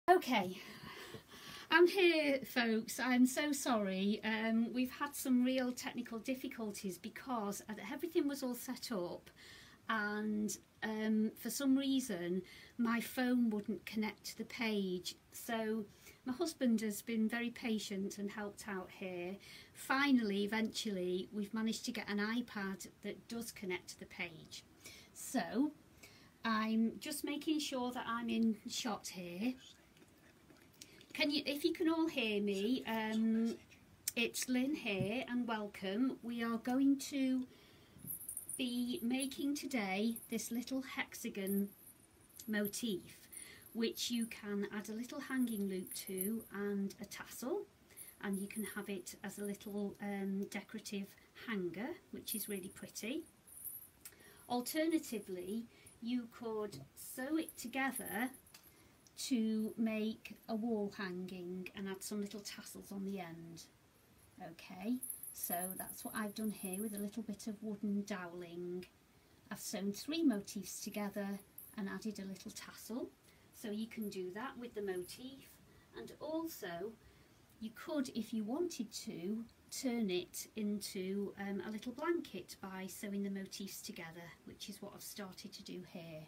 Okay, I'm here, folks. I'm so sorry. We've had some real technical difficulties because everything was all set up, and for some reason my phone wouldn't connect to the page. So my husband has been very patient and helped out here. Finally, eventually, we've managed to get an iPad that does connect to the page. So I'm just making sure that I'm in shot here. If you can all hear me, it's Lynn here and welcome. We are going to be making today this little hexagon motif, which you can add a little hanging loop to and a tassel, and you can have it as a little decorative hanger, which is really pretty. Alternatively, you could sew it together to make a wall hanging and add some little tassels on the end. Okay, so that's what I've done here with a little bit of wooden doweling. I've sewn 3 motifs together and added a little tassel, so you can do that with the motif. And also you could, if you wanted to, turn it into a little blanket by sewing the motifs together, which is what I've started to do here.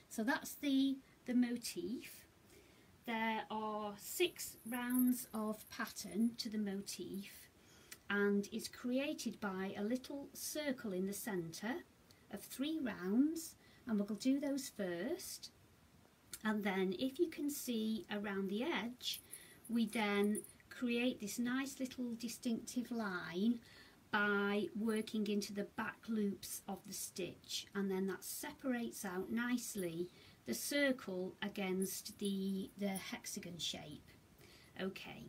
So that's the motif. There are 6 rounds of pattern to the motif, and it's created by a little circle in the centre of 3 rounds, and we'll do those first. And then, if you can see around the edge, we then create this nice little distinctive line by working into the back loops of the stitch, and then that separates out nicely the circle against the hexagon shape. Okay,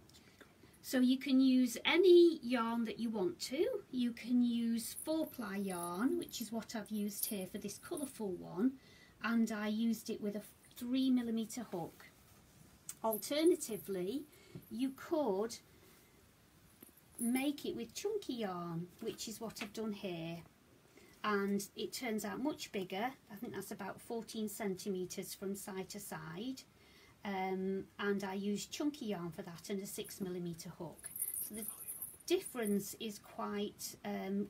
so you can use any yarn that you want to. You can use 4-ply yarn, which is what I've used here for this colourful one, and I used it with a 3mm hook. Alternatively, you could make it with chunky yarn, which is what I've done here, and it turns out much bigger. I think that's about 14 centimetres from side to side, and I used chunky yarn for that and a 6mm hook. So the difference is quite a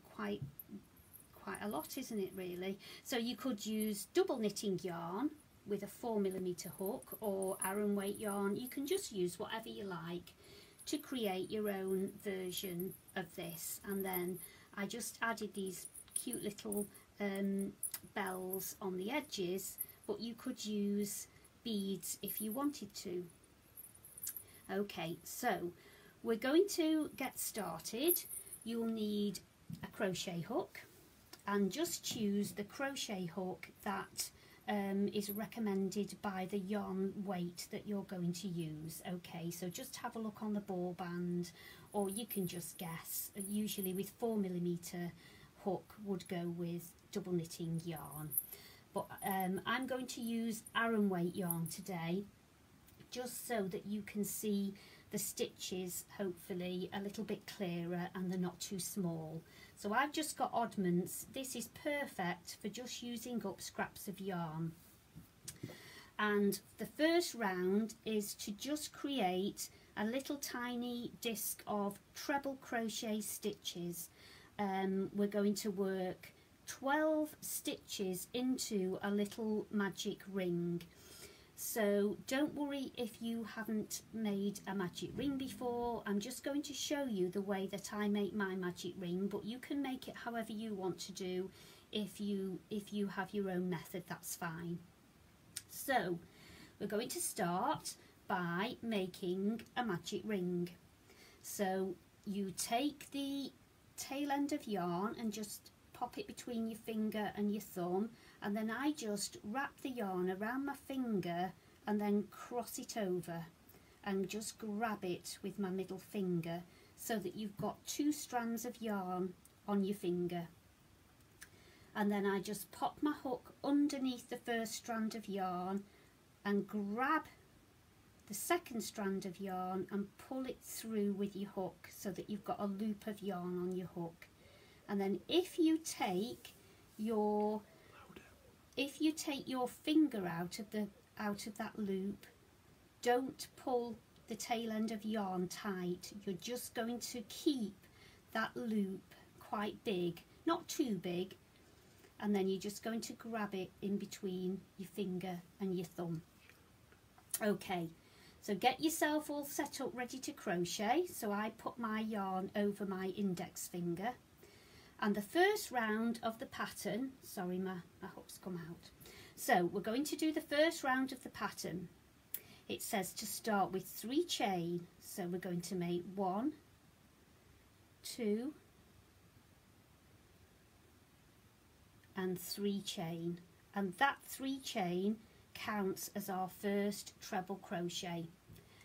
lot, isn't it, really? So you could use double knitting yarn with a 4mm hook, or Aran weight yarn. You can just use whatever you like to create your own version of this. And then I just added these cute little bells on the edges, but you could use beads if you wanted to. Okay, so we're going to get started. You'll need a crochet hook, and just choose the crochet hook that is recommended by the yarn weight that you're going to use. Okay, so just have a look on the ball band, or you can just guess. Usually with 4mm hook would go with double knitting yarn, but I'm going to use Aran weight yarn today, just so that you can see the stitches hopefully a little bit clearer and they're not too small. So I've just got oddments. This is perfect for just using up scraps of yarn. And the first round is to just create a little tiny disc of treble crochet stitches. We're going to work 12 stitches into a little magic ring. So don't worry if you haven't made a magic ring before. I'm just going to show you the way that I make my magic ring, but you can make it however you want to do. If you have your own method, that's fine. So we're going to start by making a magic ring. So you take the tail end of yarn and just pop it between your finger and your thumb, and then I just wrap the yarn around my finger and then cross it over and just grab it with my middle finger, so that you've got 2 strands of yarn on your finger. And then I just pop my hook underneath the first strand of yarn and grab the second strand of yarn and pull it through with your hook, so that you've got a loop of yarn on your hook. And then if you take your finger out of that loop, don't pull the tail end of yarn tight. You're just going to keep that loop quite big, not too big, and then you're just going to grab it in between your finger and your thumb. Okay, so get yourself all set up ready to crochet. So I put my yarn over my index finger, and the first round of the pattern, sorry my hook's come out. So we're going to do the first round of the pattern. It says to start with 3 chain, so we're going to make 1, 2 and 3 chain, and that 3 chain counts as our first treble crochet.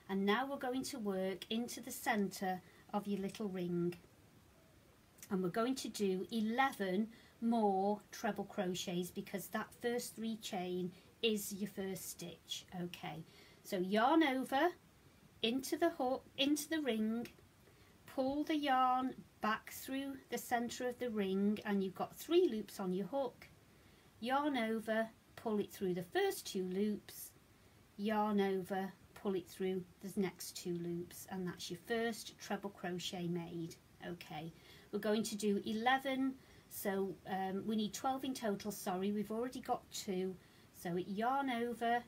And now we're going to work into the center of your little ring, and we're going to do 11 more treble crochets because that first 3 chain is your first stitch. Okay, so yarn over into the hook, into the ring, pull the yarn back through the center of the ring, and you've got 3 loops on your hook. Yarn over, pull it through the first 2 loops, yarn over, pull it through the next 2 loops, and that's your first treble crochet made. Okay, we're going to do 11, so we need 12 in total. Sorry, we've already got 2. So yarn over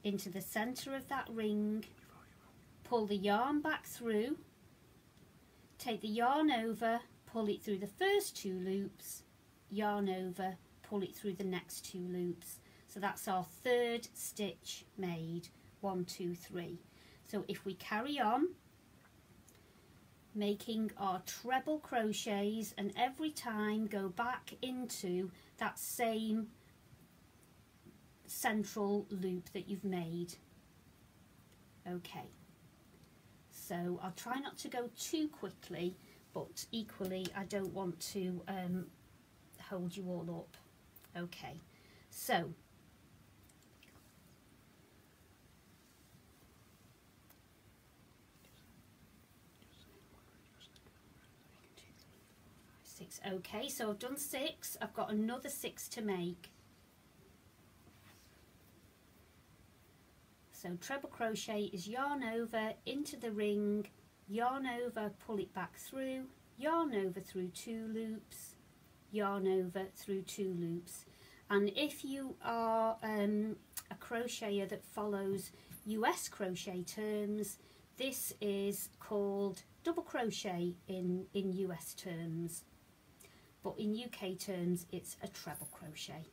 into the center of that ring, pull the yarn back through, take the yarn over, pull it through the first 2 loops, yarn over, pull it through the next 2 loops. So that's our 3rd stitch made. 1, 2, 3. So if we carry on making our treble crochets, and every time go back into that same central loop that you've made. Okay, so I'll try not to go too quickly, but equally I don't want to hold you all up. Okay, so six. Okay, so I've done 6. I've got another 6 to make. So treble crochet is yarn over into the ring, yarn over, pull it back through, yarn over through 2 loops, yarn over through 2 loops. And if you are a crocheter that follows US crochet terms, this is called double crochet in US terms, but in UK terms it's a treble crochet,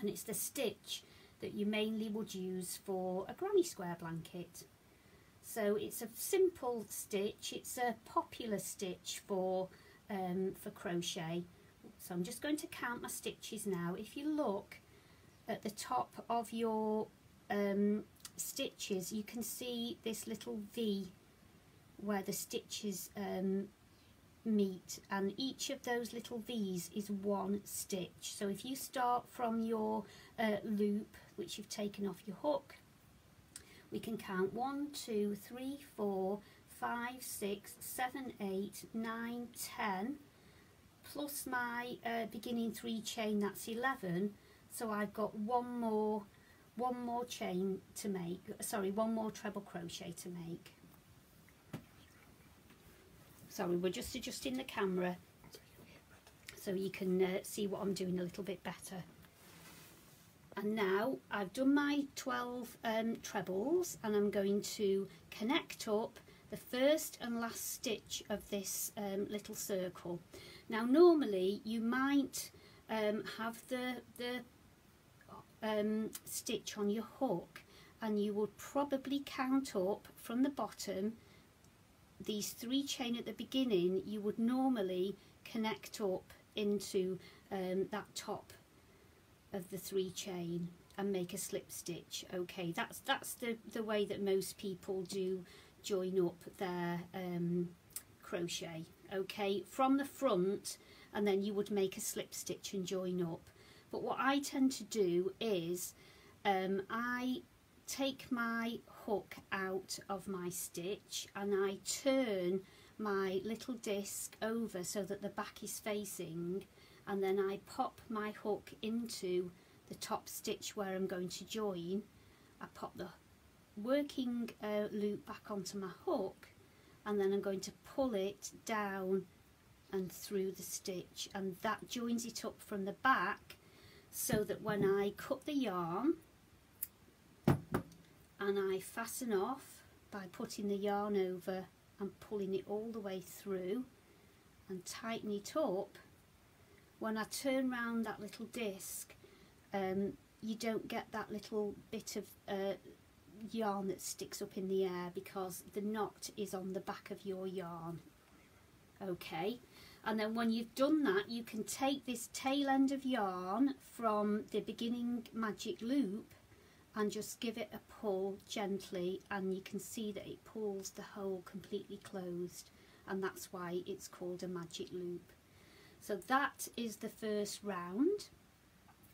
and it's the stitch that you mainly would use for a granny square blanket. So it's a simple stitch, it's a popular stitch for crochet. So I'm just going to count my stitches now. If you look at the top of your stitches, you can see this little V where the stitches meet, and each of those little V's is 1 stitch. So if you start from your loop which you've taken off your hook, we can count 1, 2, 3, 4, 5, 6, 7, 8, 9, 10 plus my beginning 3 chain, that's 11. So I've got one more chain to make, sorry, 1 more treble crochet to make. Sorry, we're just adjusting the camera so you can see what I'm doing a little bit better. And now I've done my 12 trebles, and I'm going to connect up the first and last stitch of this little circle. Now normally you might have the stitch on your hook, and you would probably count up from the bottom. These 3 chain at the beginning you would normally connect up into that top of the 3 chain and make a slip stitch. Okay, that's the way that most people do join up their crochet. Okay, from the front, and then you would make a slip stitch and join up. But what I tend to do is I take my hook out of my stitch and I turn my little disc over so that the back is facing, and then I pop my hook into the top stitch where I'm going to join. I pop the working loop back onto my hook, and then I'm going to pull it down and through the stitch, and that joins it up from the back, so that when I cut the yarn and I fasten off by putting the yarn over and pulling it all the way through and tighten it up, when I turn round that little disc, you don't get that little bit of yarn that sticks up in the air, because the knot is on the back of your yarn. Okay, and then when you've done that, you can take this tail end of yarn from the beginning magic loop and just give it a pull gently, and you can see that it pulls the hole completely closed, and that's why it's called a magic loop. So that is the first round,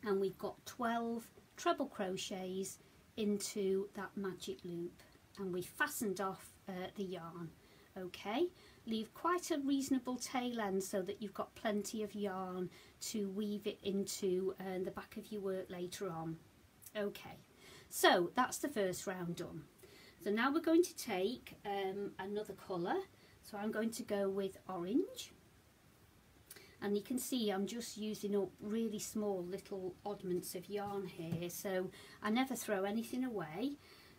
and we've got 12 treble crochets into that magic loop, and we fastened off the yarn. Okay, leave quite a reasonable tail end so that you've got plenty of yarn to weave it into the back of your work later on. Okay, so that's the first round done. So now we're going to take another colour. So I'm going to go with orange, and you can see I'm just using up really small little oddments of yarn here, so I never throw anything away.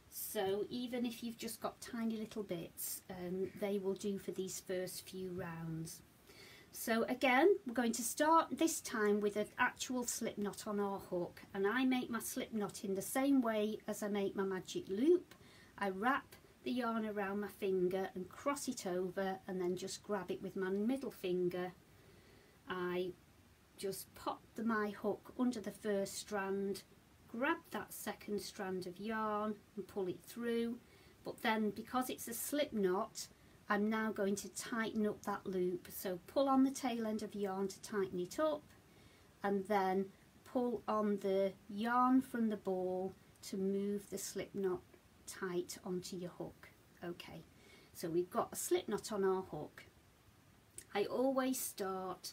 So even if you've just got tiny little bits, they will do for these first few rounds. So again, we're going to start this time with an actual slip knot on our hook, and I make my slip knot in the same way as I make my magic loop. I wrap the yarn around my finger and cross it over, and then just grab it with my middle finger. I just pop my hook under the first strand, grab that second strand of yarn and pull it through, but then because it's a slip knot, I'm now going to tighten up that loop. So pull on the tail end of yarn to tighten it up, and then pull on the yarn from the ball to move the slip knot tight onto your hook. Okay, so we've got a slip knot on our hook. I always start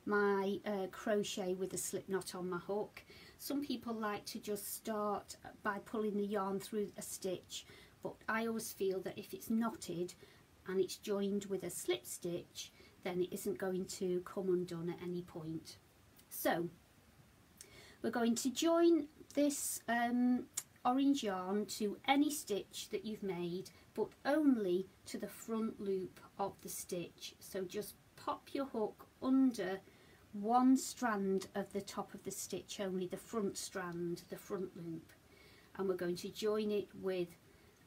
my crochet with a slip knot on my hook. Some people like to just start by pulling the yarn through a stitch, but I always feel that if it's knotted and it's joined with a slip stitch, then it isn't going to come undone at any point. So we're going to join this orange yarn to any stitch that you've made, but only to the front loop of the stitch. So just pop your hook under one strand of the top of the stitch, only the front strand, the front loop, and we're going to join it with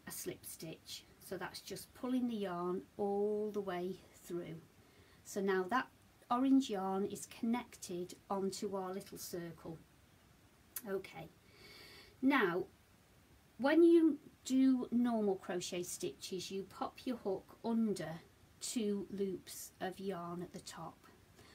a slip stitch. So that's just pulling the yarn all the way through. So now that orange yarn is connected onto our little circle. Okay, now when you do normal crochet stitches, you pop your hook under 2 loops of yarn at the top,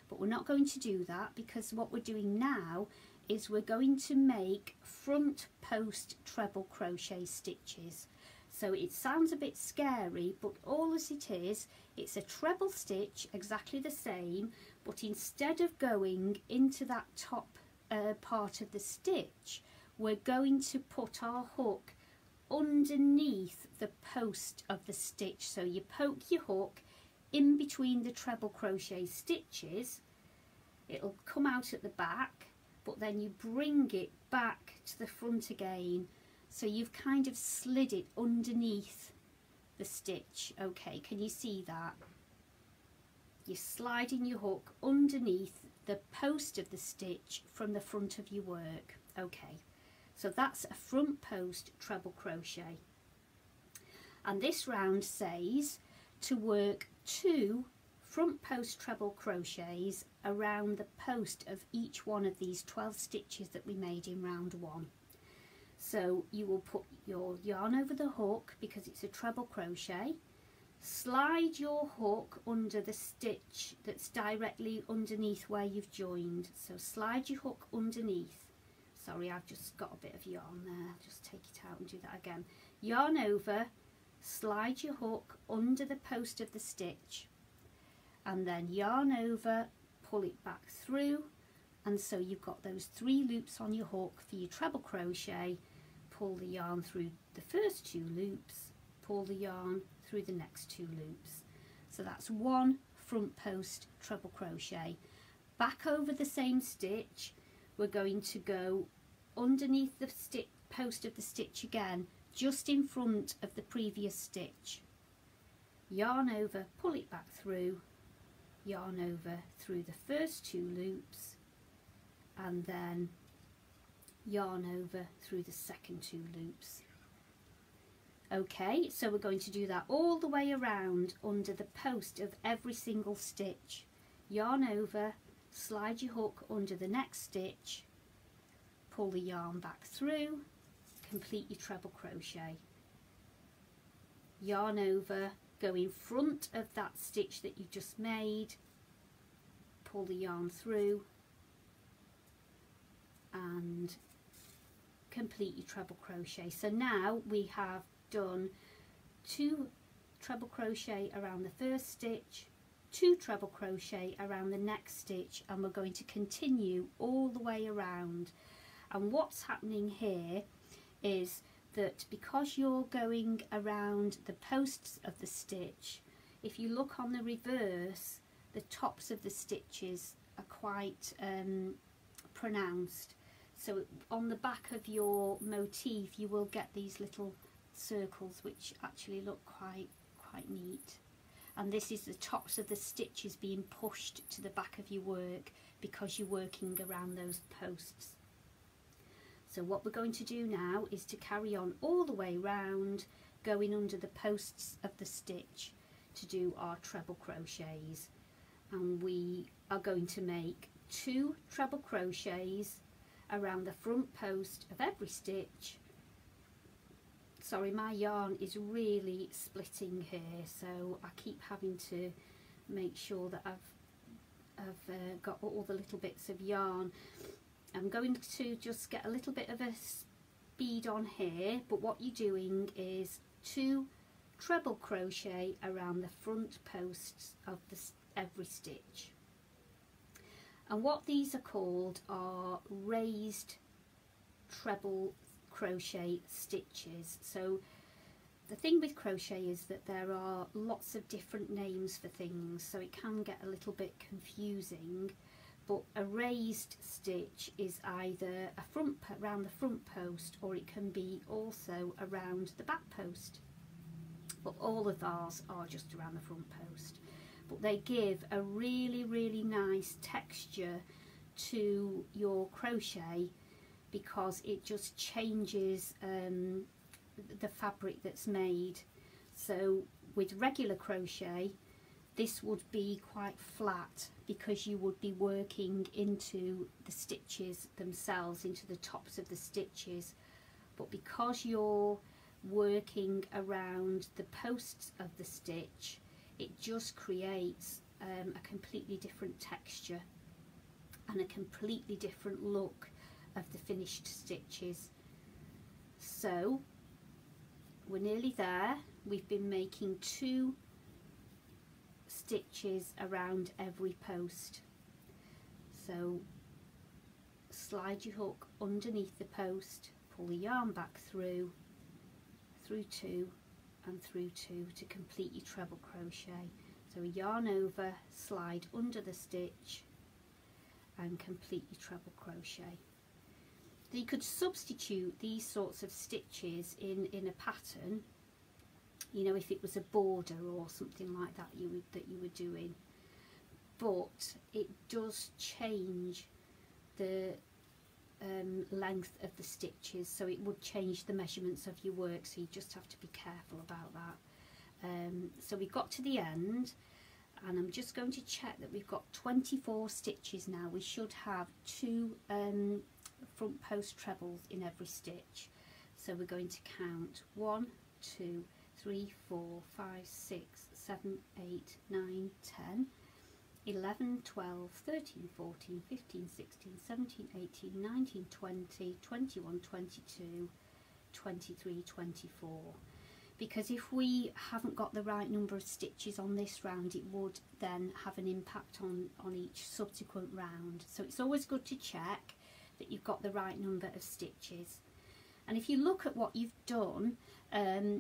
but we're not going to do that, because what we're doing now is we're going to make front post treble crochet stitches. So it sounds a bit scary, but all as it is, it's a treble stitch exactly the same, but instead of going into that top part of the stitch, we're going to put our hook underneath the post of the stitch. So you poke your hook in between the treble crochet stitches, it'll come out at the back, but then you bring it back to the front again, so you've kind of slid it underneath the stitch. Okay, can you see that? You're sliding your hook underneath the post of the stitch from the front of your work. Okay, so that's a front post treble crochet, and this round says to work 2 front post treble crochets around the post of each one of these 12 stitches that we made in round 1. So you will put your yarn over the hook because it's a treble crochet, slide your hook under the stitch that's directly underneath where you've joined. So slide your hook underneath. Sorry, I've just got a bit of yarn there, just take it out and do that again. Yarn over, slide your hook under the post of the stitch, and then yarn over, pull it back through, and so you've got those 3 loops on your hook for your treble crochet. pull the yarn through the first 2 loops, pull the yarn through the next 2 loops. So that's 1 front post treble crochet. Back over the same stitch, we're going to go underneath the post of the stitch again, just in front of the previous stitch. Yarn over, pull it back through, yarn over through the first 2 loops, and then yarn over through the second 2 loops. Okay, so we're going to do that all the way around under the post of every single stitch. Yarn over, slide your hook under the next stitch, pull the yarn back through, complete your treble crochet. Yarn over, go in front of that stitch that you just made, pull the yarn through, and complete your treble crochet. So now we have done 2 treble crochet around the first stitch, 2 treble crochet around the next stitch, and we're going to continue all the way around. And what's happening here is that because you're going around the posts of the stitch, if you look on the reverse, the tops of the stitches are quite pronounced. So on the back of your motif you will get these little circles which actually look quite neat. And this is the tops of the stitches being pushed to the back of your work because you're working around those posts. So what we're going to do now is to carry on all the way round, going under the posts of the stitch to do our treble crochets. And we are going to make 2 treble crochets around the front post of every stitch. Sorry, my yarn is really splitting here, so I keep having to make sure that I've got all the little bits of yarn. I'm going to just get a little bit of a speed on here, but what you're doing is 2 treble crochet around the front posts of every stitch. And what these are called are raised treble crochet stitches. So the thing with crochet is that there are lots of different names for things, so it can get a little bit confusing. But a raised stitch is either around the front post, or it can be also around the back post. But all of ours are just around the front post. But they give a really nice texture to your crochet because it just changes the fabric that's made. So with regular crochet, this would be quite flat because you would be working into the stitches themselves, into the tops of the stitches. But because you're working around the posts of the stitch, it just creates a completely different texture and a completely different look of the finished stitches. So we're nearly there. We've been making 2 stitches around every post. So slide your hook underneath the post, pull the yarn back through 2 and through 2 to complete your treble crochet. So a yarn over, slide under the stitch and complete your treble crochet. You could substitute these sorts of stitches in a pattern, you know, if it was a border or something like that you were doing, but it does change the length of the stitches, so it would change the measurements of your work, so you just have to be careful about that. So we got to the end, and I'm just going to check that we've got 24 stitches now. We should have 2 front post trebles in every stitch. So we're going to count 1, 2, 3, 4, 5, 6, 7, 8, 9, 10, 11, 12, 13, 14, 15, 16, 17, 18, 19, 20, 21, 22, 23, 24. Because if we haven't got the right number of stitches on this round, it would then have an impact on each subsequent round. So it's always good to check that you've got the right number of stitches. And if you look at what you've done,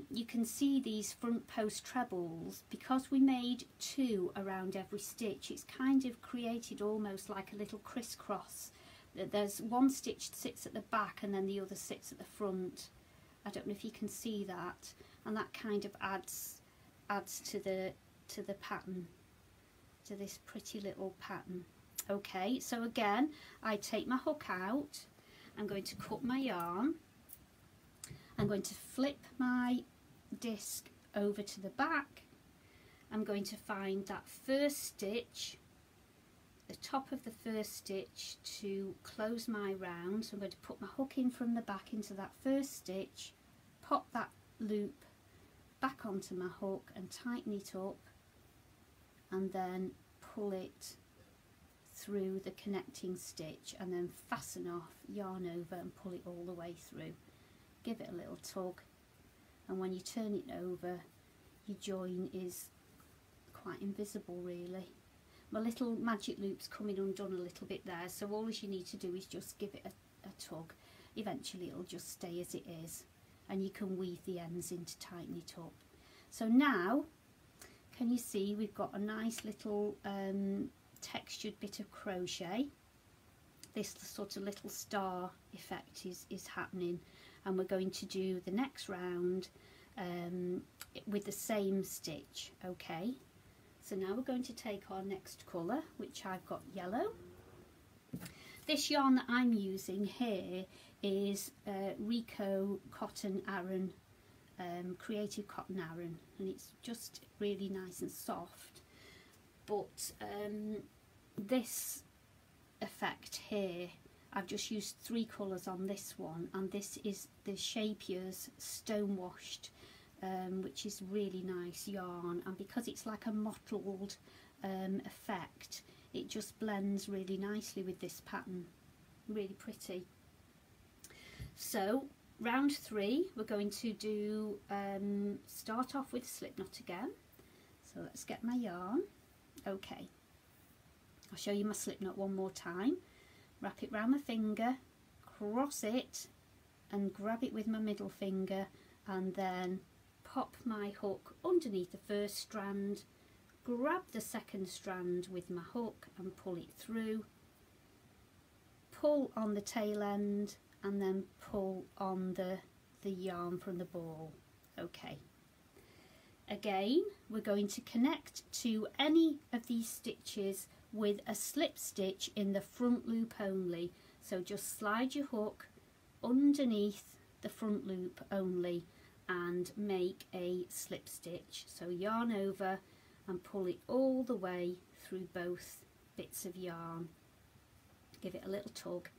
you can see these front post trebles. Because we made 2 around every stitch, it's kind of created almost like a little crisscross. There's one stitch sits at the back and then the other sits at the front. I don't know if you can see that, and that kind of adds to the pattern, to this pretty little pattern. Okay, so again, I take my hook out, I'm going to cut my yarn, I'm going to flip my disc over to the back, I'm going to find that first stitch, the top of the first stitch, to close my round. So I'm going to put my hook in from the back into that first stitch, pop that loop back onto my hook and tighten it up, and then pull it through the connecting stitch, and then fasten off, yarn over and pull it all the way through. Give it a little tug, and when you turn it over, your join is quite invisible really. My little magic loop's coming undone a little bit there, so all you need to do is just give it a tug. Eventually it'll just stay as it is, and you can weave the ends in to tighten it up. So now, can you see we've got a nice little textured bit of crochet. This sort of little star effect is happening, and we're going to do the next round with the same stitch. Okay, so now we're going to take our next colour, which I've got yellow. This yarn that I'm using here is Rico Cotton Aran, Creative Cotton Aran, and it's just really nice and soft. But this effect here, I've just used 3 colours on this one, and this is the Shapier's Stone Washed, which is really nice yarn, and because it's like a mottled effect, it just blends really nicely with this pattern. Really pretty. So round 3, we're going to do start off with a slip knot again. So let's get my yarn. Okay, I'll show you my slip knot one more time. Wrap it round my finger, cross it and grab it with my middle finger, and then pop my hook underneath the first strand, grab the second strand with my hook and pull it through, pull on the tail end, and then pull on the yarn from the ball. Okay, again we're going to connect to any of these stitches with a slip stitch in the front loop only. So just slide your hook underneath the front loop only and make a slip stitch. So yarn over and pull it all the way through both bits of yarn. Give it a little tug.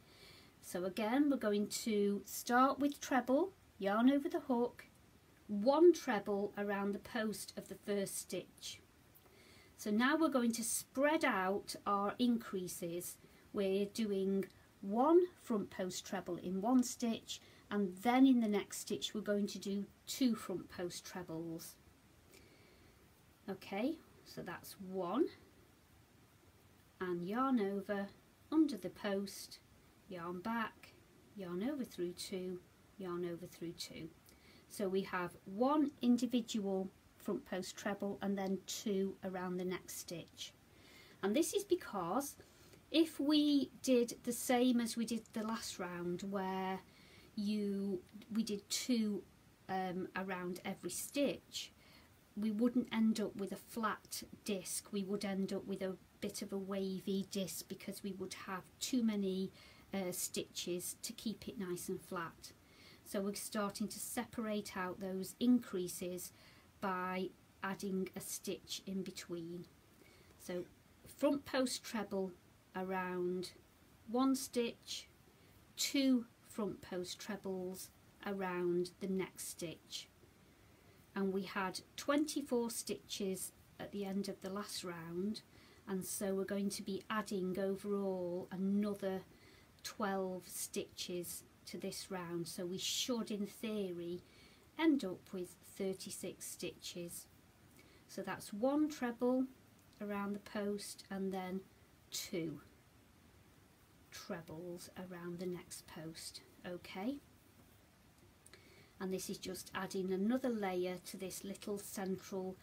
So again, we're going to start with treble, yarn over the hook, 1 treble around the post of the first stitch. So now we're going to spread out our increases. We're doing 1 front post treble in 1 stitch, and then in the next stitch we're going to do 2 front post trebles. Okay, so that's 1, and yarn over under the post, yarn back, yarn over through 2, yarn over through 2. So we have 1 individual front post treble and then 2 around the next stitch. And this is because if we did the same as we did the last round, where we did 2 around every stitch, we wouldn't end up with a flat disc. We would end up with a bit of a wavy disc because we would have too many stitches to keep it nice and flat. So we're starting to separate out those increases by adding a stitch in between. So front post treble around 1 stitch, 2 front post trebles around the next stitch. And we had 24 stitches at the end of the last round, and so we're going to be adding overall another 12 stitches to this round. So we should, in theory, end up with 36 stitches. So that's 1 treble around the post and then 2 trebles around the next post. Okay, and this is just adding another layer to this little central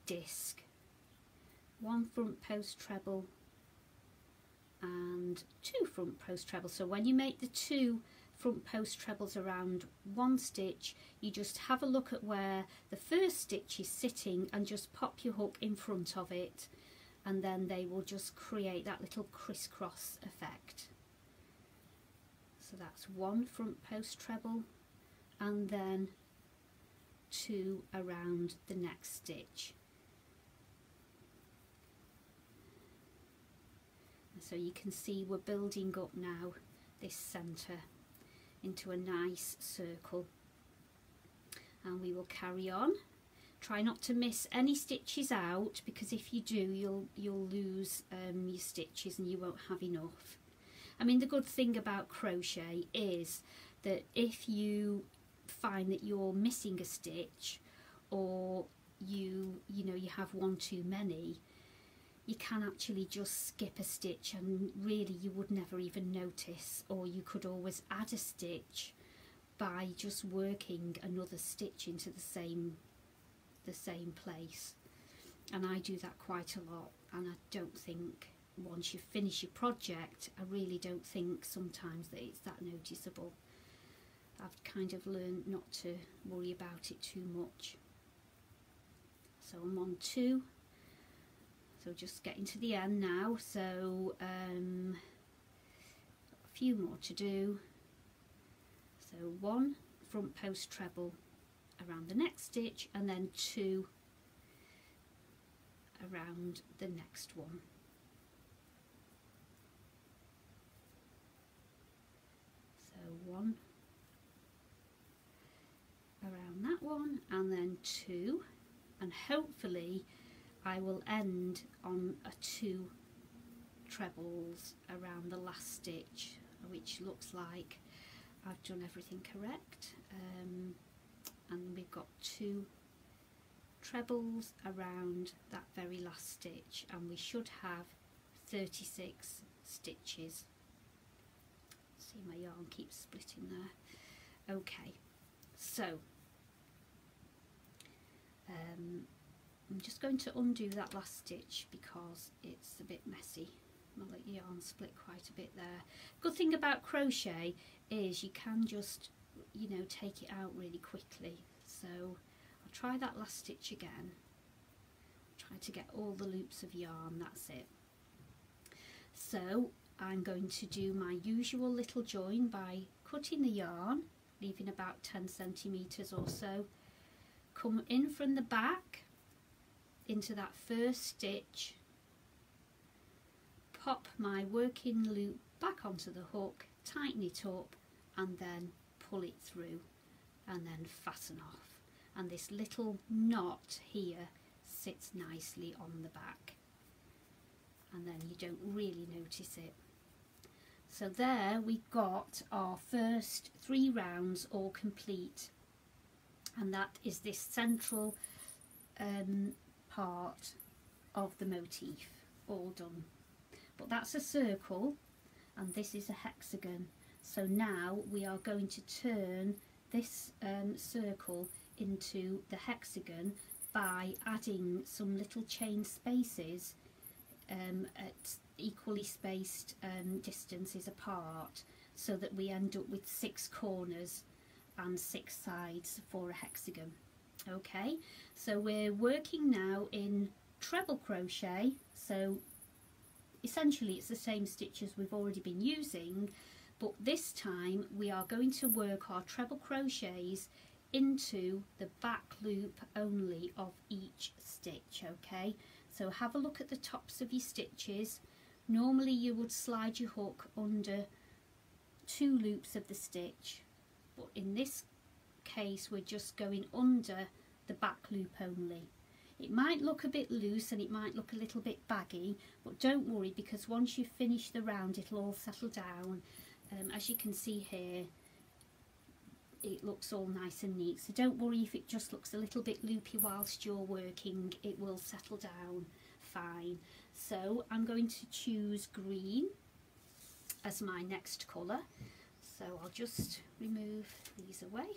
disc. One front post treble and 2 front post trebles. So when you make the 2 front post trebles around one stitch, you just have a look at where the first stitch is sitting and just pop your hook in front of it, and then they will just create that little crisscross effect. So that's 1 front post treble and then 2 around the next stitch. And so you can see we're building up now this centre into a nice circle, and we will carry on. Try not to miss any stitches out, because if you do, you'll lose your stitches and you won't have enough. I mean, the good thing about crochet is that if you find that you're missing a stitch, or you know you have one too many, you can actually just skip a stitch and really you would never even notice, or you could always add a stitch by just working another stitch into the same place. And I do that quite a lot, and I don't think once you finish your project, I really don't think sometimes that it's that noticeable. I've kind of learned not to worry about it too much. So I'm on 2, so just getting to the end now. So a few more to do. So 1 front post treble around the next stitch, and then 2 around the next one. So 1 around that one, and then 2, and hopefully I will end on a 2 trebles around the last stitch, which looks like I've done everything correct. And we've got 2 trebles around that very last stitch, and we should have 36 stitches. See, my yarn keeps splitting there. Okay, so I'm just going to undo that last stitch because it's a bit messy. I'll let the yarn split quite a bit there. Good thing about crochet is you can just, you know, take it out really quickly. So I'll try that last stitch again. Try to get all the loops of yarn, that's it. So I'm going to do my usual little join by cutting the yarn, leaving about 10 centimetres or so. Come in from the back into that first stitch, pop my working loop back onto the hook, tighten it up, and then pull it through, and then fasten off. And this little knot here sits nicely on the back, and then you don't really notice it. So there we got our first 3 rounds all complete, and that is this central part of the motif all done. But that's a circle and this is a hexagon. So now we are going to turn this circle into the hexagon by adding some little chain spaces at equally spaced distances apart, so that we end up with 6 corners and 6 sides for a hexagon. Okay, so we're working now in treble crochet, so essentially it's the same stitches we've already been using, but this time we are going to work our treble crochets into the back loop only of each stitch. Okay, so have a look at the tops of your stitches. Normally you would slide your hook under 2 loops of the stitch, but in this case we're just going under the back loop only. It might look a bit loose and it might look a little bit baggy, but don't worry, because once you finish the round it'll all settle down. As you can see here, it looks all nice and neat, so don't worry if it just looks a little bit loopy whilst you're working, it will settle down fine. So I'm going to choose green as my next colour, so I'll just remove these away,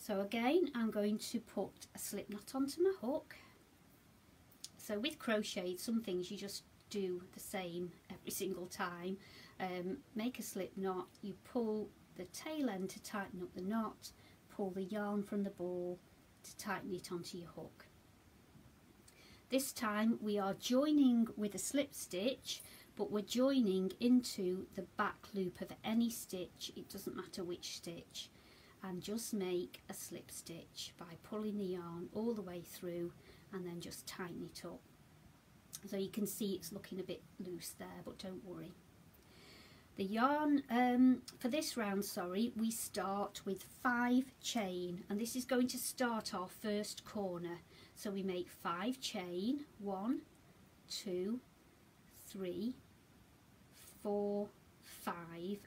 So again, I'm going to put a slip knot onto my hook. So with crochet, some things you just do the same every single time. Make a slip knot, you pull the tail end to tighten up the knot, pull the yarn from the ball to tighten it onto your hook. This time we are joining with a slip stitch, but we're joining into the back loop of any stitch, it doesn't matter which stitch, and just make a slip stitch by pulling the yarn all the way through and then just tighten it up. So you can see it's looking a bit loose there, but don't worry. The yarn for this round, we start with 5 chain, and this is going to start our first corner. So we make 5 chain, 1, 2, 3, 4, 5,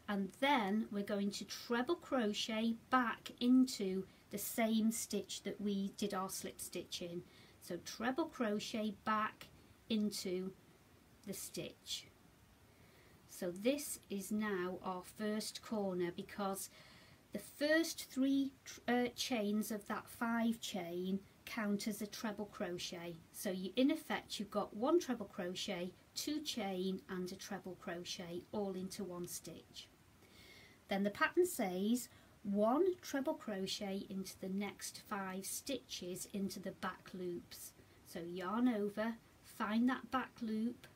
and then we're going to treble crochet back into the same stitch that we did our slip stitch in. So treble crochet back into the stitch. So this is now our first corner, because the first 3 chains of that 5 chain count as a treble crochet. So you, in effect, you've got 1 treble crochet, 2 chain and a treble crochet all into 1 stitch. Then the pattern says 1 treble crochet into the next 5 stitches into the back loops. So yarn over, find that back loop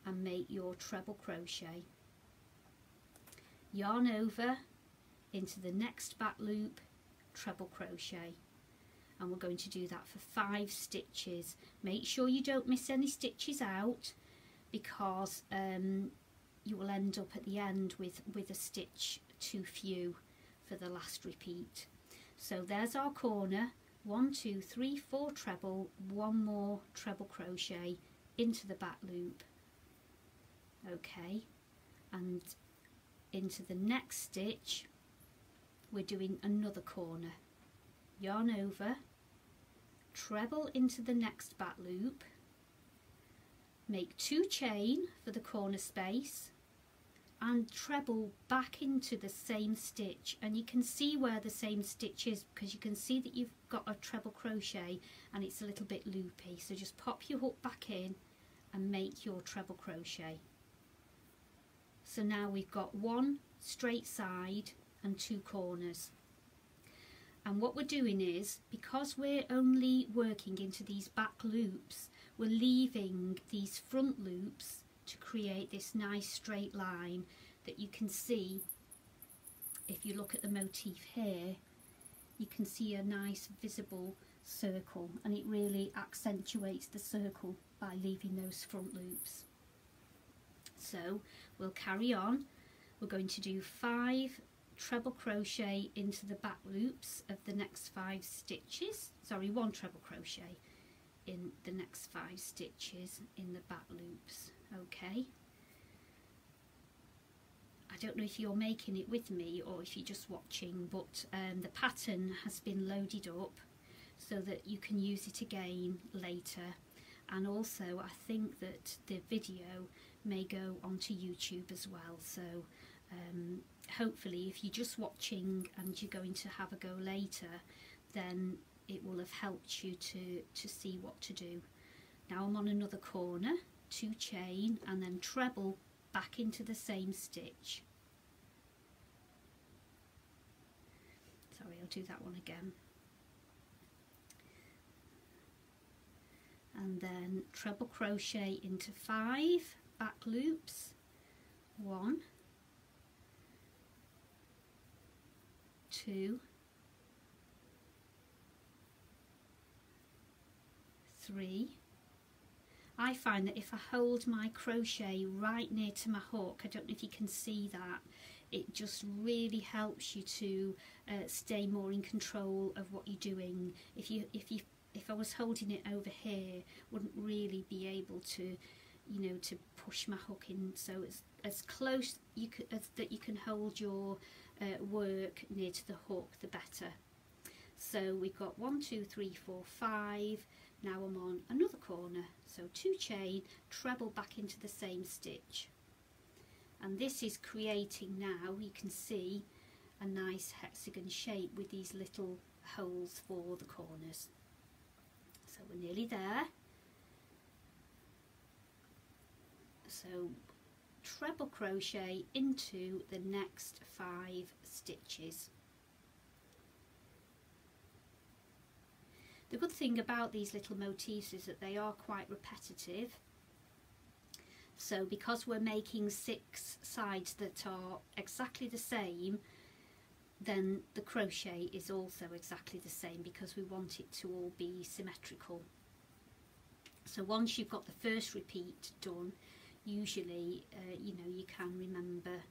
and make your treble crochet. Yarn over into the next back loop, treble crochet, and we're going to do that for 5 stitches. Make sure you don't miss any stitches out, because you will end up at the end with a stitch too few for the last repeat. So there's our corner, 1, 2, 3, 4 treble, 1 more treble crochet into the back loop. Okay, and into the next stitch we're doing another corner. Yarn over, treble into the next back loop, make 2 chain for the corner space and treble back into the same stitch, and you can see where the same stitch is because you can see that you've got a treble crochet and it's a little bit loopy. So just pop your hook back in and make your treble crochet. So now we've got 1 straight side and 2 corners. And what we're doing is, because we're only working into these back loops, we're leaving these front loops to create this nice straight line that you can see. If you look at the motif here, you can see a nice visible circle, and it really accentuates the circle by leaving those front loops. So we'll carry on. We're going to do 5 treble crochet into the back loops of the next 5 stitches. Sorry, 1 treble crochet in the next 5 stitches in the back loops. Okay. I don't know if you're making it with me or if you're just watching, but the pattern has been loaded up so that you can use it again later. And also I think that the video may go onto YouTube as well, so hopefully if you're just watching and you're going to have a go later, then it will have helped you to see what to do. Now I'm on another corner, 2 chain and then treble back into the same stitch. Sorry, I'll do that one again. And then treble crochet into 5 back loops. 1, 2, 3. I find that if I hold my crochet right near to my hook, I don't know if you can see that, it just really helps you to stay more in control of what you're doing. If I was holding it over here, wouldn't really be able to, you know, to push my hook in. So it's as close as that you can hold your work near to the hook, the better. So we've got 1, 2, 3, 4, 5. Now I'm on another corner, so 2 chain, treble back into the same stitch, and this is creating, now you can see, a nice hexagon shape with these little holes for the corners. So we're nearly there. So treble crochet into the next 5 stitches. The good thing about these little motifs is that they are quite repetitive. So because we're making 6 sides that are exactly the same, then the crochet is also exactly the same because we want it to all be symmetrical. So once you've got the first repeat done, usually you know, you can remember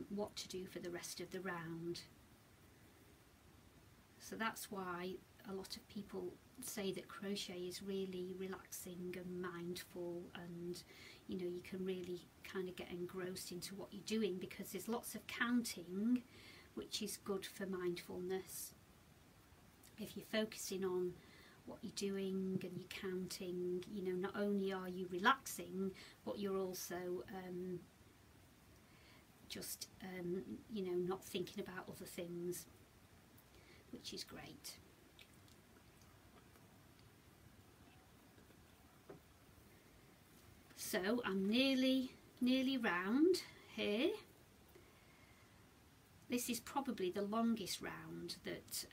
what to do for the rest of the round. So that's why a lot of people say that crochet is really relaxing and mindful, and you know, you can really kind of get engrossed into what you're doing because there's lots of counting, which is good for mindfulness. If you're focusing on what you're doing and you're counting, you know, not only are you relaxing, but you're also just you know, not thinking about other things, which is great. So I'm nearly round here. This is probably the longest round that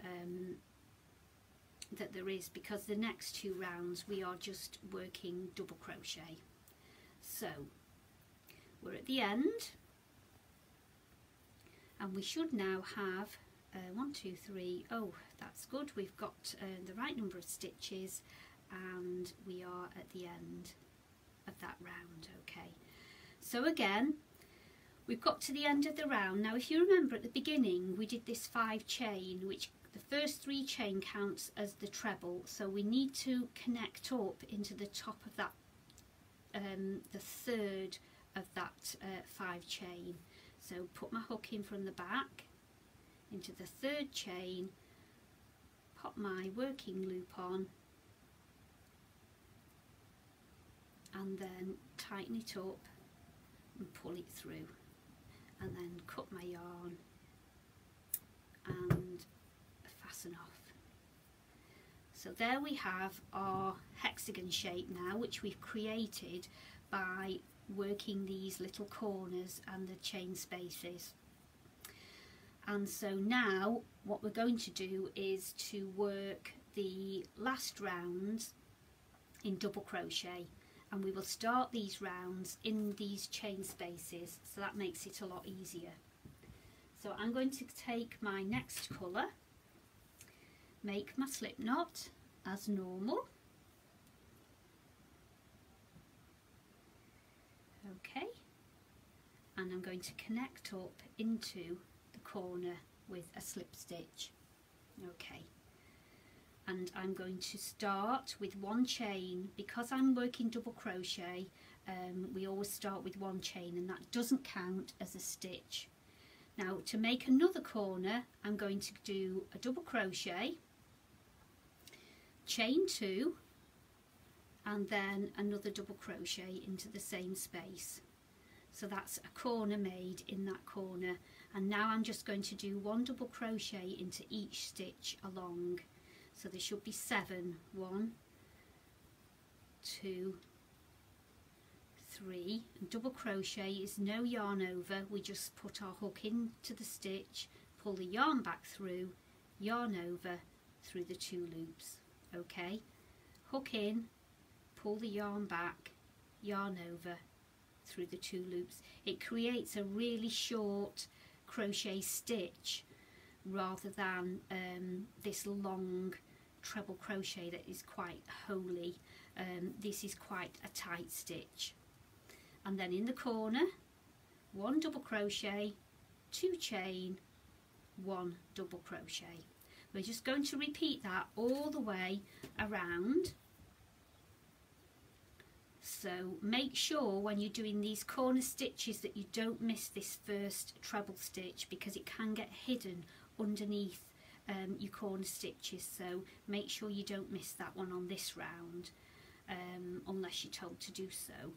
that there is, because the next 2 rounds we are just working double crochet. So we're at the end, and we should now have 1, 2, 3. Oh, that's good. We've got the right number of stitches, and we are at the end of that round. Okay, so again, we've got to the end of the round. Now if you remember at the beginning we did this 5 chain, which the first 3 chain counts as the treble, so we need to connect up into the top of that the third of that 5 chain. So put my hook in from the back into the 3rd chain, pop my working loop on, and then tighten it up and pull it through, and then cut my yarn and fasten off. So there we have our hexagon shape now, which we've created by working these little corners and the chain spaces. And so now what we're going to do is to work the last rounds in double crochet, and we will start these rounds in these chain spaces, so that makes it a lot easier. So I'm going to take my next colour, make my slip knot as normal. Okay, and I'm going to connect up into the corner with a slip stitch. Okay, and I'm going to start with 1 chain. Because I'm working double crochet, we always start with 1 chain, and that doesn't count as a stitch. Now to make another corner, I'm going to do a double crochet, chain 2, and then another double crochet into the same space. So that's a corner made in that corner, and now I'm just going to do 1 double crochet into each stitch along. So there should be 7. 1, 2, 3, and double crochet is no yarn over. We just put our hook into the stitch, pull the yarn back through, yarn over through the 2 loops. Okay, hook in, pull the yarn back, yarn over through the 2 loops. It creates a really short crochet stitch rather than this long treble crochet that is quite holy. This is quite a tight stitch. And then in the corner, 1 double crochet, 2 chain, 1 double crochet. We're just going to repeat that all the way around. So make sure when you're doing these corner stitches that you don't miss this first treble stitch, because it can get hidden underneath your corner stitches. So make sure you don't miss that one on this round, unless you're told to do so.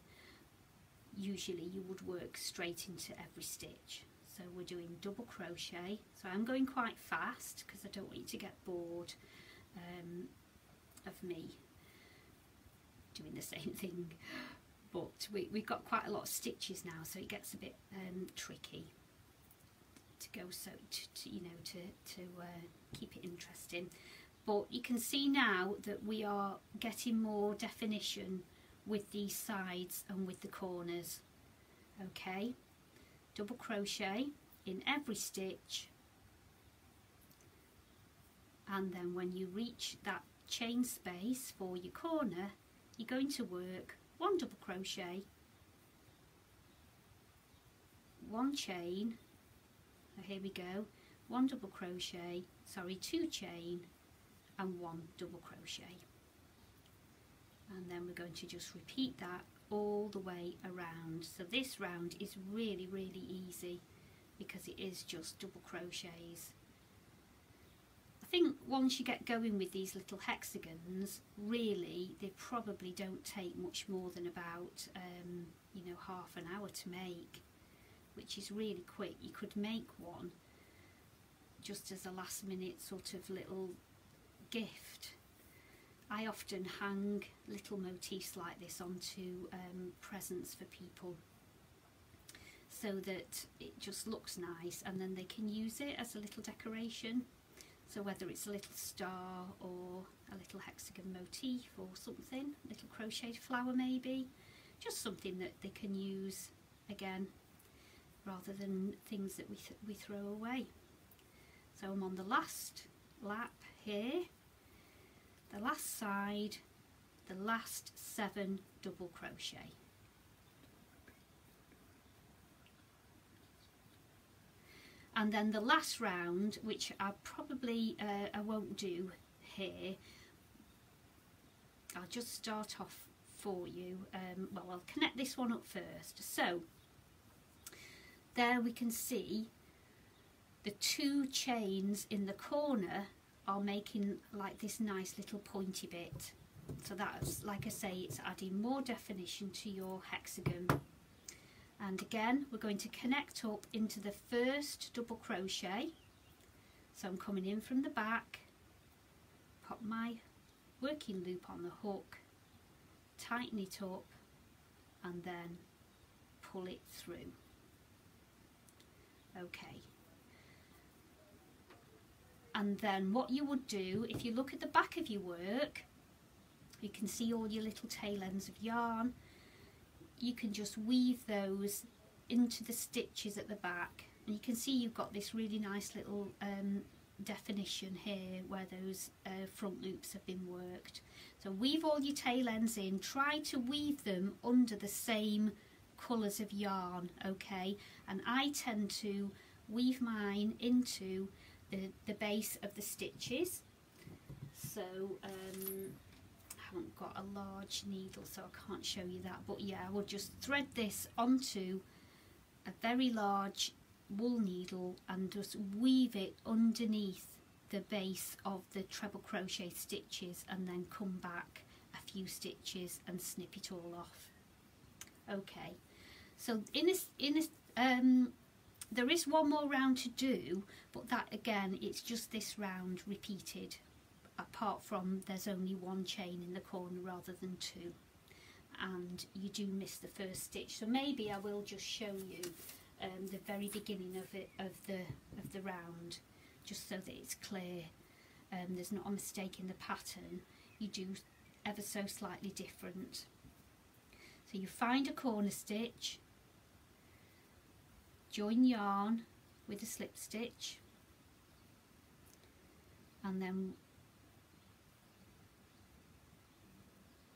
Usually you would work straight into every stitch. So we're doing double crochet. So I'm going quite fast because I don't want you to get bored of me doing the same thing. But we've got quite a lot of stitches now, so it gets a bit tricky to go, so to keep it interesting. But you can see now that we are getting more definition with these sides and with the corners. Okay, double crochet in every stitch, and then when you reach that chain space for your corner, you're going to work 1 double crochet, 1 chain, so here we go, 1 double crochet, sorry, 2 chain and 1 double crochet, and then we're going to just repeat that all the way around. So this round is really easy because it is just double crochets. I think once you get going with these little hexagons, really they probably don't take much more than about you know, half an hour to make, which is really quick. You could make one just as a last minute sort of little gift. I often hang little motifs like this onto presents for people so that it just looks nice, and then they can use it as a little decoration. So whether it's a little star or a little hexagon motif or something, a little crocheted flower maybe, just something that they can use again rather than things that we throw away. So I'm on the last lap here, the last side, the last 7 double crochet. And then the last round, which I probably I won't do here, I'll just start off for you. Well, I'll connect this one up first. So there we can see the 2 chains in the corner are making like this nice little pointy bit. So that's, like I say, it's adding more definition to your hexagon. And again, we're going to connect up into the first double crochet. So I'm coming in from the back, pop my working loop on the hook, tighten it up, and then pull it through. Okay. And then what you would do, if you look at the back of your work, you can see all your little tail ends of yarn. You can just weave those into the stitches at the back, and you can see you've got this really nice little definition here where those front loops have been worked. So weave all your tail ends in, try to weave them under the same colours of yarn, okay? And I tend to weave mine into the base of the stitches. So I haven't got a large needle, so I can't show you that, but yeah, I will just thread this onto a very large wool needle and just weave it underneath the base of the treble crochet stitches, and then come back a few stitches and snip it all off. Okay, so there is one more round to do, but that again, it's just this round repeated, apart from there's only 1 chain in the corner rather than 2, and you do miss the first stitch. So maybe I will just show you the very beginning of the round, just so that it's clear. There's not a mistake in the pattern. You do ever so slightly different. So you find a corner stitch, join yarn with a slip stitch, and then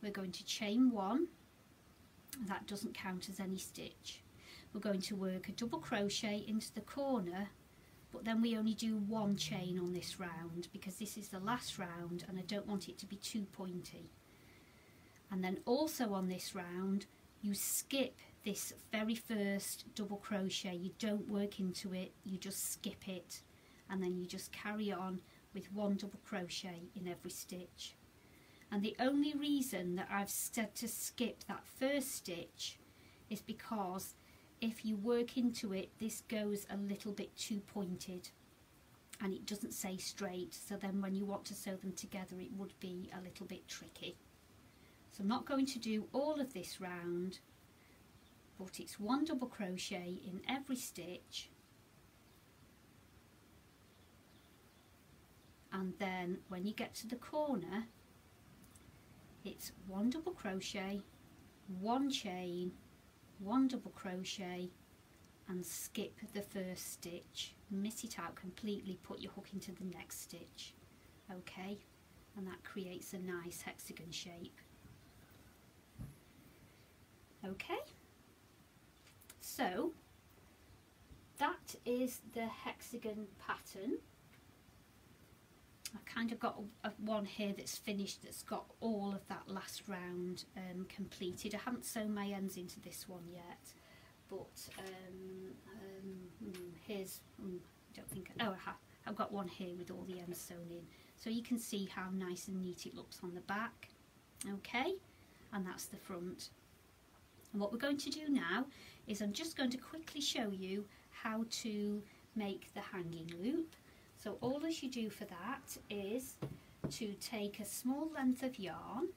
we're going to chain 1. That doesn't count as any stitch. We're going to work a double crochet into the corner, but then we only do 1 chain on this round because this is the last round and I don't want it to be too pointy. And then also on this round, you skip this very first double crochet. You don't work into it, you just skip it, and then you just carry on with 1 double crochet in every stitch. And the only reason that I've said to skip that first stitch is because if you work into it, this goes a little bit too pointed and it doesn't stay straight, so then when you want to sew them together it would be a little bit tricky. So I'm not going to do all of this round, but it's 1 double crochet in every stitch, and then when you get to the corner it's 1 double crochet, 1 chain, 1 double crochet and skip the first stitch, miss it out completely, put your hook into the next stitch, okay, and that creates a nice hexagon shape. Okay, so that is the hexagon pattern. I kind of got one here that's finished, that's got all of that last round completed. I haven't sewn my ends into this one yet, but here's, I don't think, oh I have, I've got one here with all the ends sewn in, so you can see how nice and neat it looks on the back, okay, and that's the front. And what we're going to do now is I'm just going to quickly show you how to make the hanging loop. So all as you do for that is to take a small length of yarn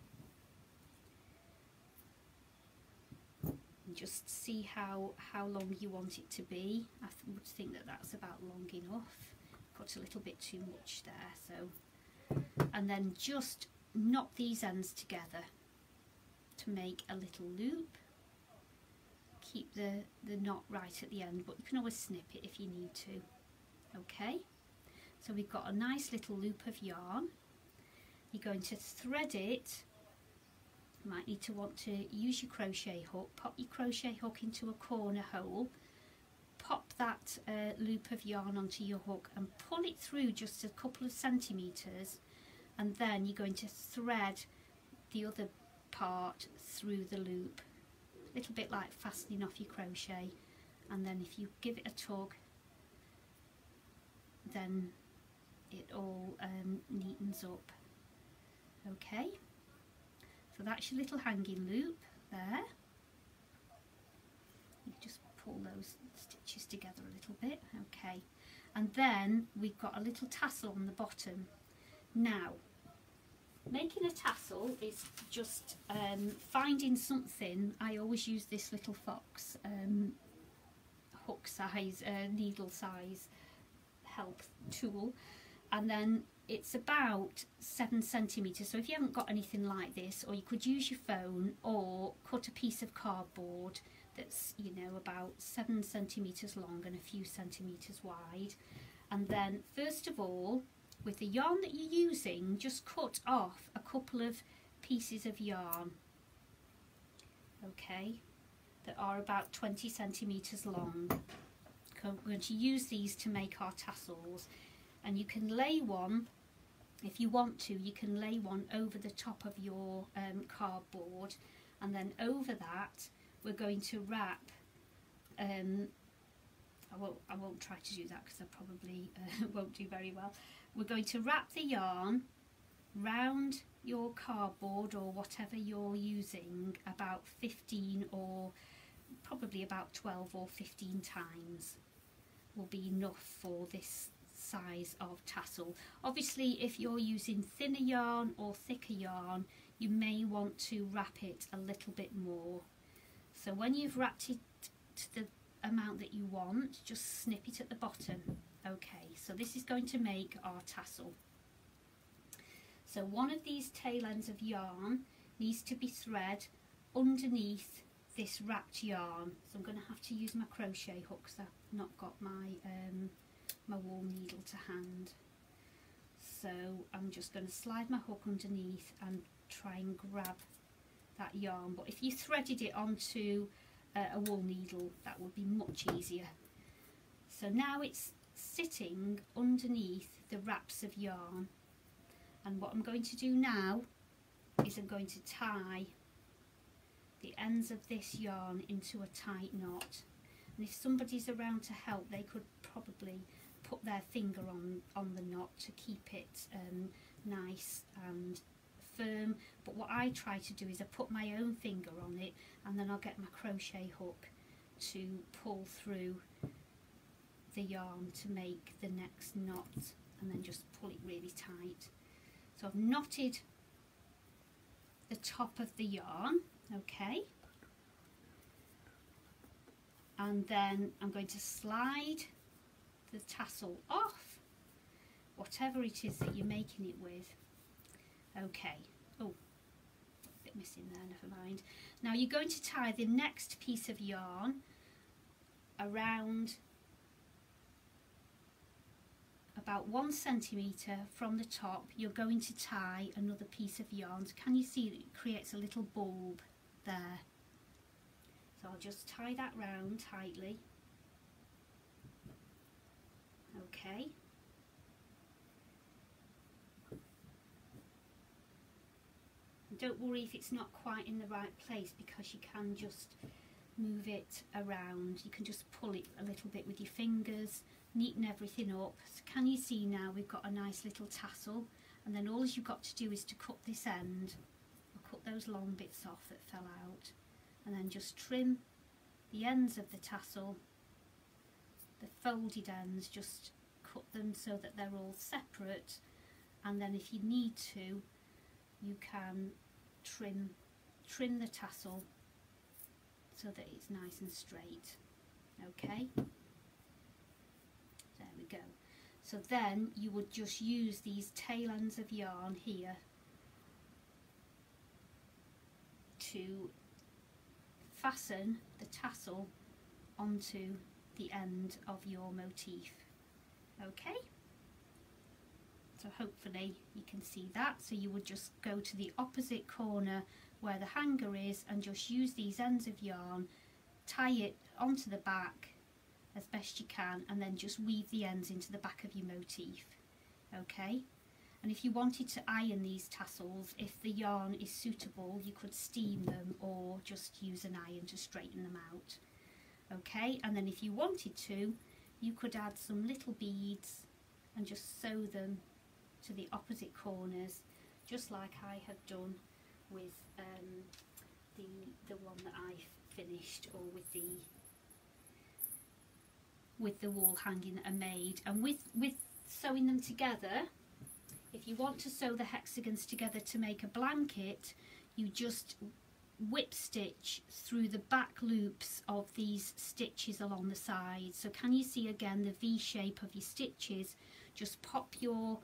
and just see how long you want it to be. I would think that that's about long enough. Got a little bit too much there, so, and then just knot these ends together to make a little loop. Keep the knot right at the end, but you can always snip it if you need to. Okay, so we've got a nice little loop of yarn. You're going to thread it. You might need to want to use your crochet hook, pop your crochet hook into a corner hole, pop that loop of yarn onto your hook and pull it through just a couple of centimetres, and then you're going to thread the other part through the loop, a little bit like fastening off your crochet, and then if you give it a tug then it all neatens up. Okay, so that's your little hanging loop there. You just pull those stitches together a little bit, okay, and then we've got a little tassel on the bottom. Now making a tassel is just finding something. I always use this little fox hook size, needle size help tool, and then it's about 7 centimetres. So if you haven't got anything like this, or you could use your phone or cut a piece of cardboard that's, you know, about 7 centimetres long and a few centimetres wide, and then first of all, with the yarn that you're using, just cut off a couple of pieces of yarn, okay, that are about 20 centimetres long. We're going to use these to make our tassels, and you can lay one, if you want to, you can lay one over the top of your cardboard, and then over that we're going to wrap, I won't try to do that because I probably won't do very well. We're going to wrap the yarn round your cardboard or whatever you're using about 15 or probably about 12 or 15 times will be enough for this size of tassel. Obviously if you're using thinner yarn or thicker yarn, you may want to wrap it a little bit more. So when you've wrapped it to the amount that you want, just snip it at the bottom. Okay, so this is going to make our tassel. So one of these tail ends of yarn needs to be thread underneath this wrapped yarn. So I'm going to have to use my crochet hook because I've not got my my wool needle to hand. So I'm just going to slide my hook underneath and try and grab that yarn. But if you threaded it onto a wool needle, that would be much easier. So now it's sitting underneath the wraps of yarn, and what I'm going to do now is I'm going to tie the ends of this yarn into a tight knot, and if somebody's around to help, they could probably put their finger on the knot to keep it nice and firm. But what I try to do is I put my own finger on it, and then I'll get my crochet hook to pull through the yarn to make the next knot, and then just pull it really tight. So I've knotted the top of the yarn, okay, and then I'm going to slide the tassel off, whatever it is that you're making it with. Okay, oh, a bit missing there, never mind. Now you're going to tie the next piece of yarn around about 1 centimetre from the top. You're going to tie another piece of yarn. So can you see that it creates a little bulb there? So I'll just tie that round tightly. Okay. And don't worry if it's not quite in the right place, because you can just move it around. You can just pull it a little bit with your fingers, neaten everything up. So can you see now we've got a nice little tassel, and then all you've got to do is to cut this end, or cut those long bits off that fell out, and then just trim the ends of the tassel, the folded ends, just cut them so that they're all separate, and then if you need to, you can trim the tassel so that it's nice and straight. Okay, there we go. So then you would just use these tail ends of yarn here to fasten the tassel onto the end of your motif. Okay, so hopefully you can see that. So you would just go to the opposite corner where the hanger is and just use these ends of yarn, tie it onto the back as best you can, and then just weave the ends into the back of your motif. Okay, and if you wanted to iron these tassels, if the yarn is suitable, you could steam them or just use an iron to straighten them out. Okay, and then if you wanted to, you could add some little beads and just sew them to the opposite corners, just like I have done with the one that I finished, or with the wall hanging that I made. And with sewing them together, if you want to sew the hexagons together to make a blanket, you just whip stitch through the back loops of these stitches along the side. So can you see again the V shape of your stitches? Just pop your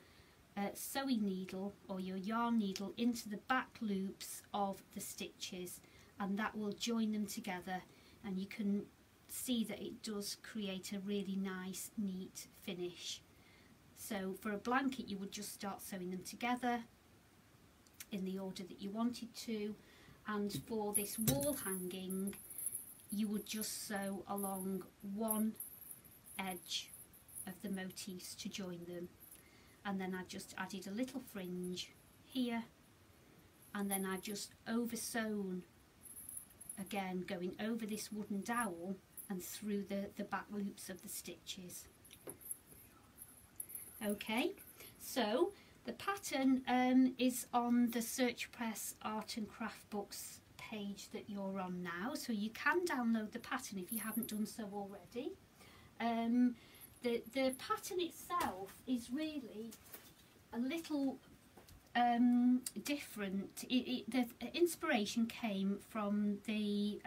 sewing needle or your yarn needle into the back loops of the stitches, and that will join them together, and you can see that it does create a really nice, neat finish. So for a blanket, you would just start sewing them together in the order that you wanted to, and for this wall hanging, you would just sew along one edge of the motifs to join them. And then I've just added a little fringe here, and then I've just over sewn again, going over this wooden dowel and through the back loops of the stitches. Okay, so the pattern is on the Search Press Art and Craft Books page that you're on now, so you can download the pattern if you haven't done so already. The pattern itself is really a little different. The inspiration came from the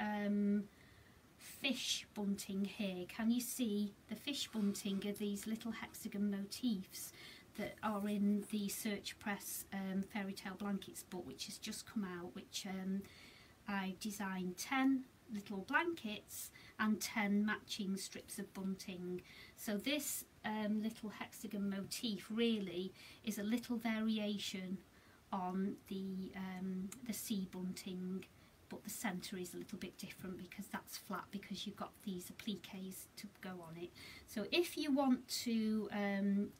fish bunting here. Can you see the fish bunting are these little hexagon motifs that are in the Search Press Fairytale Blankets book, which has just come out, which I designed 10 little blankets and 10 matching strips of bunting. So this little hexagon motif really is a little variation on the sea bunting, but the centre is a little bit different because that's flat, because you've got these appliques to go on it. So if you want to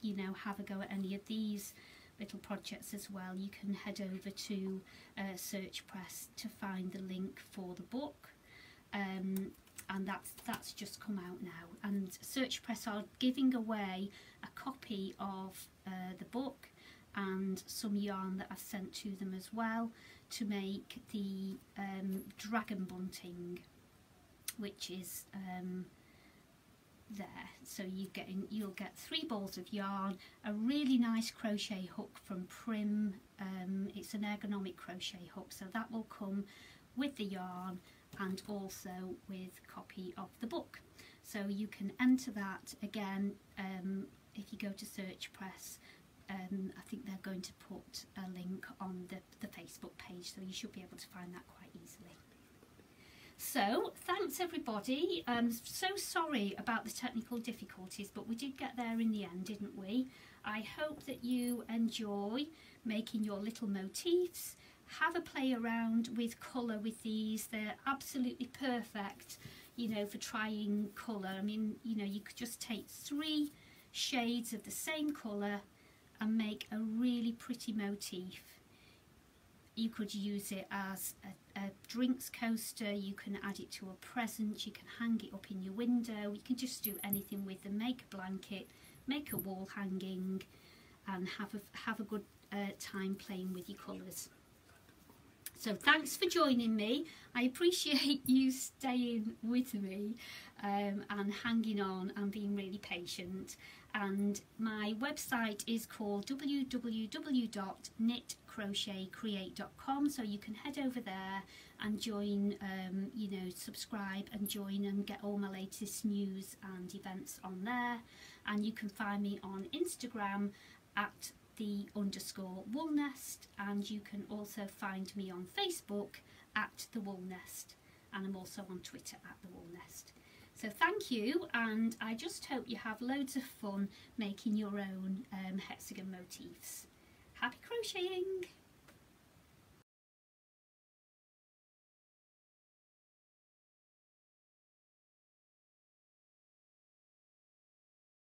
you know, have a go at any of these little projects as well, you can head over to Search Press to find the link for the book, and that's just come out now. And Search Press are giving away a copy of the book and some yarn that I've sent to them as well to make the dragon bunting. which is there. So you'll get 3 balls of yarn, a really nice crochet hook from Prim. It's an ergonomic crochet hook, so that will come with the yarn and also with a copy of the book. So you can enter that again if you go to Search Press. I think they're going to put a link on the Facebook page, so you should be able to find that quite easily. So thanks everybody. I'm so sorry about the technical difficulties, but we did get there in the end, didn't we? I hope that you enjoy making your little motifs. Have a play around with colour with these. They're absolutely perfect, you know, for trying colour. I mean, you know, you could just take 3 shades of the same colour and make a really pretty motif. You could use it as a drinks coaster, you can add it to a present, you can hang it up in your window, you can just do anything with them. Make a blanket, make a wall hanging, and have a good time playing with your colours. So thanks for joining me. I appreciate you staying with me and hanging on and being really patient. And my website is called www.knitcrochetcreate.com, so you can head over there and join, you know, subscribe and join and get all my latest news and events on there. And you can find me on Instagram at @the_woolnest, and you can also find me on Facebook at the Wool Nest, and I'm also on Twitter at the Wool Nest. So thank you, and I just hope you have loads of fun making your own hexagon motifs. Happy crocheting!